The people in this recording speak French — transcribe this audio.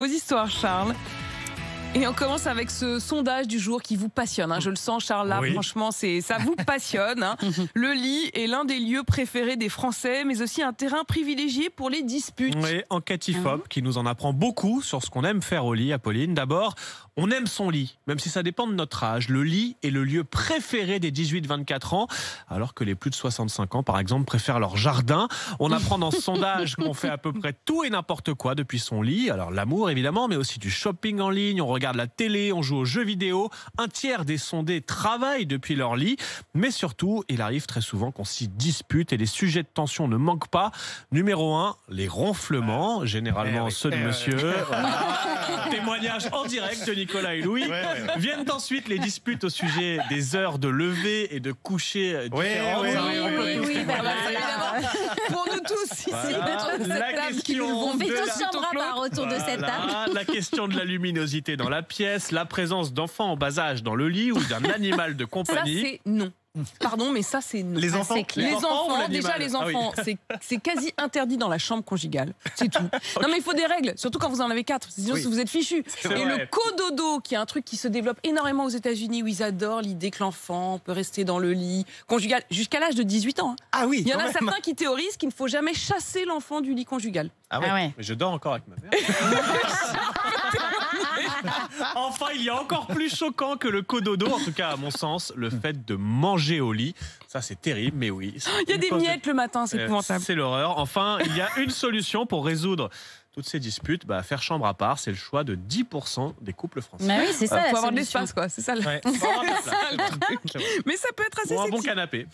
Vos histoires, Charles. Et on commence avec ce sondage du jour qui vous passionne. Je le sens, Charles, là, Oui. franchement, ça vous passionne. Le lit est l'un des lieux préférés des Français, mais aussi un terrain privilégié pour les disputes. Oui, enquête IFOP qui nous en apprend beaucoup sur ce qu'on aime faire au lit, Apolline. D'abord, on aime son lit, même si ça dépend de notre âge. Le lit est le lieu préféré des 18-24 ans, alors que les plus de 65 ans, par exemple, préfèrent leur jardin. On apprend dans ce sondage qu'on fait à peu près tout et n'importe quoi depuis son lit. Alors l'amour, évidemment, mais aussi du shopping en ligne. On regarde la télé, on joue aux jeux vidéo. Un tiers des sondés travaillent depuis leur lit. Mais surtout, il arrive très souvent qu'on s'y dispute et les sujets de tension ne manquent pas. Numéro 1, les ronflements, généralement ceux de monsieur. Témoignage en direct de Nicolas et Louis. Viennent ensuite les disputes au sujet des heures de lever et de coucher différentes. Pour nous tous ici, autour de cette table qui nous vont On fait de tous la chambre à part autour de cette table. La question de la luminosité dans la pièce, la présence d'enfants en bas âge dans le lit ou d'un animal de Ça, compagnie. c'est non. Pardon, mais ça, c'est non. Les enfants, c'est clair. Les ou enfants, l'animal déjà les Ah oui. enfants, c'est quasi interdit dans la chambre conjugale. C'est tout. Non mais il faut des règles, surtout quand vous en avez 4. Sinon Oui. vous êtes fichus. C'est Et vrai. le cododo, qui est un truc qui se développe énormément aux États-Unis, où ils adorent l'idée que l'enfant peut rester dans le lit conjugal jusqu'à l'âge de 18 ans. Ah oui, Il y en quand a même. certains qui théorisent qu'il ne faut jamais chasser l'enfant du lit conjugal. Ah ouais. Ah ouais. Mais je dors encore avec ma mère. Enfin, il y a encore plus choquant que le cododo, en tout cas à mon sens, le fait de manger au lit. Ça, c'est terrible, mais oui. Il y a des miettes le matin, c'est épouvantable. C'est l'horreur. Enfin, il y a une solution pour résoudre toutes ces disputes. Faire chambre à part, c'est le choix de 10% des couples français. Bah oui, c'est ça. Il faut la avoir de solution. l'espace, quoi. C'est ça. Ouais, faut avoir de la place. Mais ça peut être assez Ou un bon sexy. canapé.